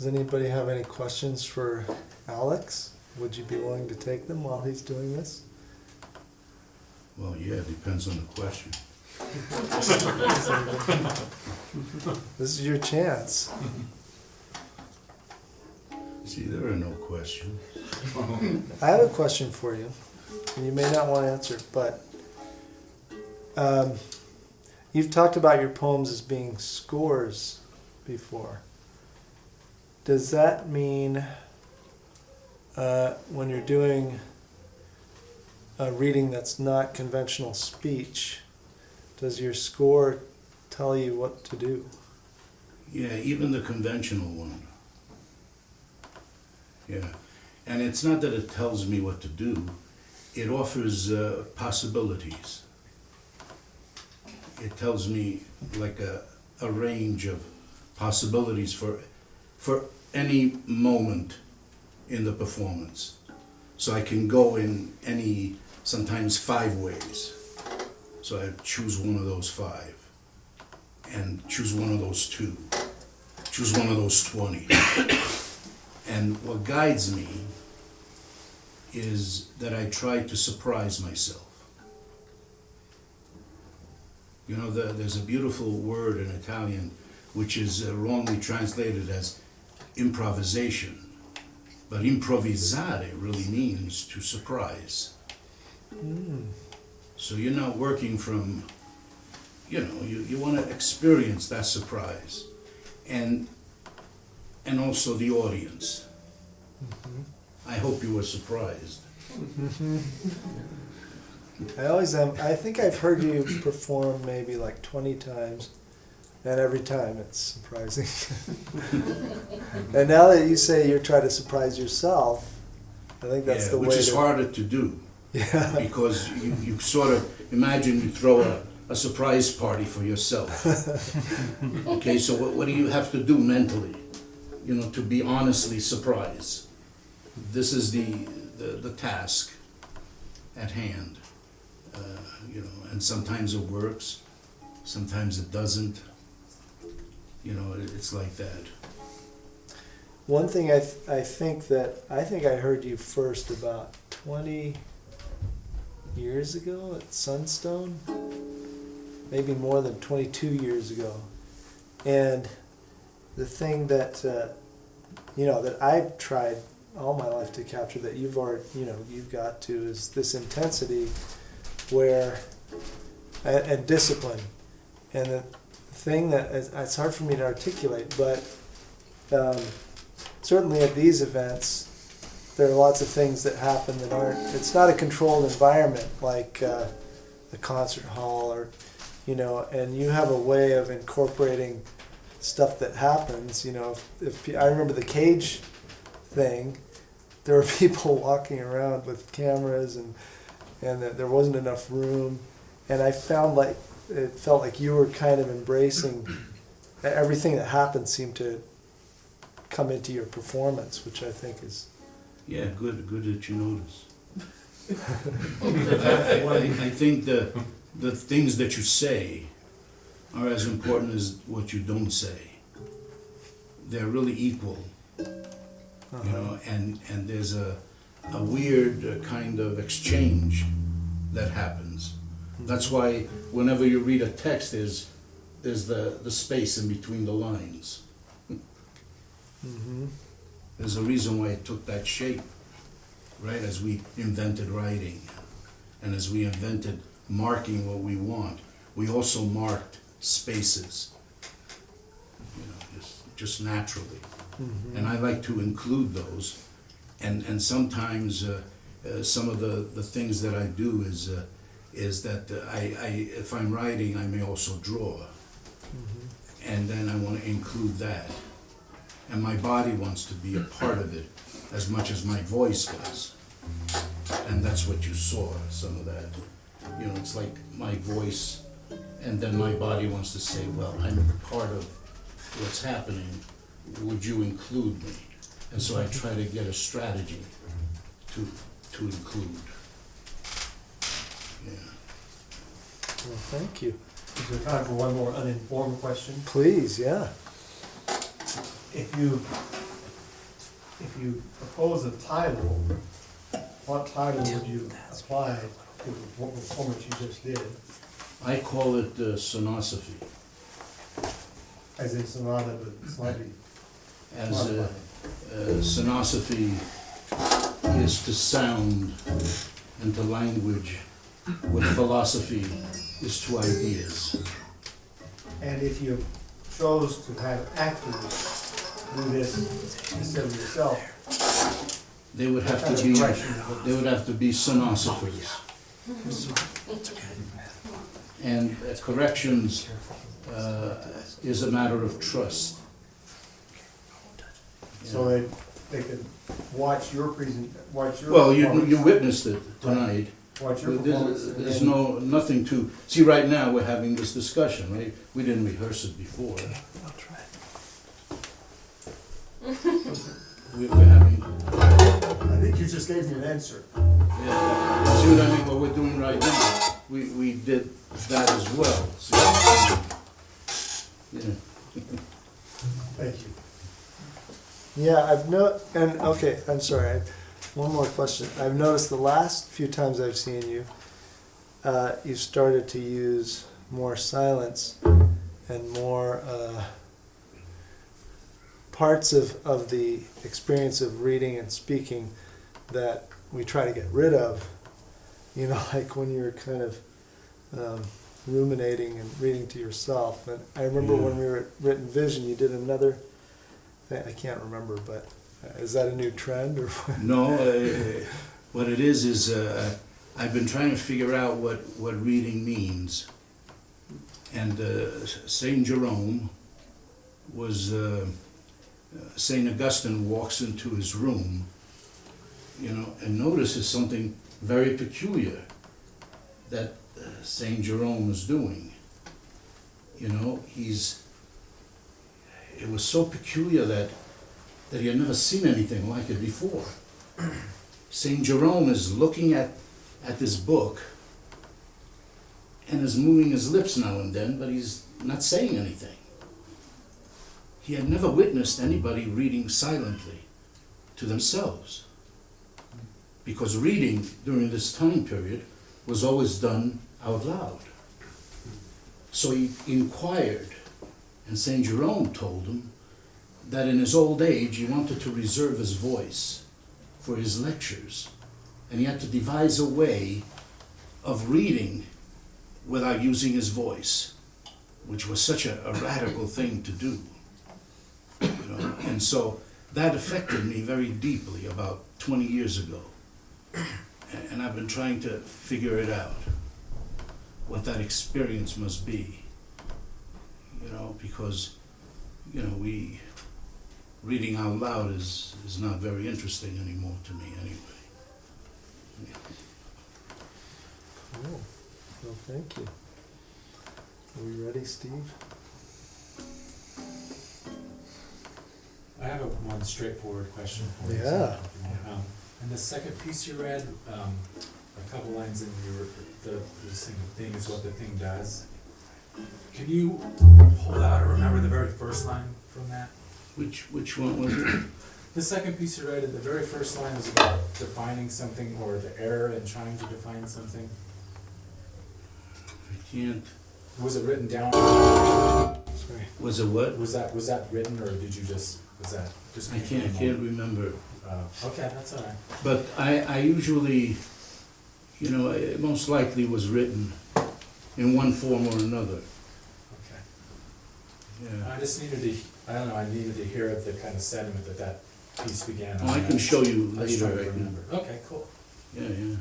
Does anybody have any questions for Alex? Would you be willing to take them while he's doing this? Well, yeah, it depends on the question. This is your chance. See, there are no questions. I have a question for you, and you may not want to answer it, but you've talked about your poems as being scores before. Does that mean when you're doing a reading that's not conventional speech, does your score tell you what to do? Yeah, even the conventional one. Yeah, and it's not that it tells me what to do, it offers possibilities. It tells me like a range of possibilities for any moment in the performance. So I can go in any, sometimes 5 ways. So I choose one of those 5, and choose one of those 2, choose one of those 20. And what guides me is that I try to surprise myself. You know, there's a beautiful word in Italian which is wrongly translated as improvisation. But improvvisare really means to surprise. So you're not working from, you know, you want to experience that surprise. And also the audience. I hope you were surprised. I always am. I think I've heard you perform maybe like 20 times, and every time it's surprising. And now that you say you're trying to surprise yourself, I think that's the way. Which is harder to do. Yeah. Because you sort of imagine you throw a surprise party for yourself. Okay, so what do you have to do mentally, you know, to be honestly surprised? This is the task at hand, you know, and sometimes it works, sometimes it doesn't, you know, it's like that. One thing I think I heard you first about 20 years ago at Sunstone, maybe more than 22 years ago. And the thing that, you know, that I've tried all my life to capture that you've already, you know, you've got to is this intensity where, and discipline. And the thing that it's hard for me to articulate, but certainly at these events, there are lots of things that happen that aren't, it's not a controlled environment like a concert hall or, you know, and you have a way of incorporating stuff that happens, you know. If I remember the cage thing, there were people walking around with cameras and that there wasn't enough room, and I found like it felt like you were kind of embracing everything that happened seemed to come into your performance, which I think is good that you notice. I think the things that you say are as important as what you don't say. They're really equal. You know, and there's a weird kind of exchange that happens. That's why whenever you read a text, there's the space in between the lines. There's a reason why it took that shape, right? As we invented writing, and as we invented marking what we want, we also marked spaces, you know, just naturally. And I like to include those, and sometimes some of the things that I do is that I if I'm writing, I may also draw, and then I want to include that, and my body wants to be a part of it as much as my voice does, and that's what you saw, some of that. You know, it's like my voice, and then my body wants to say, well, I'm part of what's happening. Would you include me? And so I try to get a strategy to include. Yeah. well, thank you. Is there time for one more uninformed question? Please, yeah. If you if you propose a title, what title would you apply to the performance you just did? I call it sonosophy, As in sonata, but slightly as modified. sonosophy is to sound and to language what philosophy is to ideas. And if you chose to have actors do this instead of yourself, They would have Kind to of be, direction. they would have to be sonosophers. And corrections is a matter of trust. so they could watch your Well, you performance, witnessed it tonight. watch your performance. and There's then- nothing to, see, right now, we're having this discussion, right? We didn't rehearse it before. We're having, I think you just gave me an answer. yeah, see what I mean, what we're doing right now, we did that as well. See? Yeah. Thank you. Yeah, okay, I'm sorry, one more question. I've noticed the last few times I've seen you, you've started to use more silence and more, parts of the experience of reading and speaking that we try to get rid of. You know, like when you're kind of ruminating and reading to yourself. And I remember when we were at Written Vision, you did another thing, I can't remember, but is that a new trend or what? No, what it is I've been trying to figure out what reading means. And Saint Jerome was, Saint Augustine walks into his room, you know, and notices something very peculiar that Saint Jerome is doing. You know, it was so peculiar that he had never seen anything like it before. Saint Jerome is looking at this book and is moving his lips now and then, but he's not saying anything. He had never witnessed anybody reading silently to themselves, because reading during this time period was always done out loud. So he inquired, and Saint Jerome told him that in his old age he wanted to reserve his voice for his lectures, and he had to devise a way of reading without using his voice, which was such a radical thing to do. You know? And so that affected me very deeply about 20 years ago. And I've been trying to figure it out, what that experience must be. You know, because, you know, reading out loud is not very interesting anymore to me anyway. Cool. Well, thank you. Are we ready, Steve? I have one straightforward question for you. Yeah. In the second piece you read, a couple lines in the single thing is what the thing does. Can you pull out or remember the very first line from that? Which one was it? The second piece you read, the very first line was about defining something or the error in trying to define something. I can't. Was it written down? Sorry. Was it what? Was that written or did you just, was that just? I can't remember. Okay, that's all right. But I usually, you know, it most likely was written in one form or another. Okay. Yeah. I just needed to, I don't know, I needed to hear the kind of sentiment that piece began on. Well, I can show you I was trying later. to remember. Okay, cool. Yeah, yeah.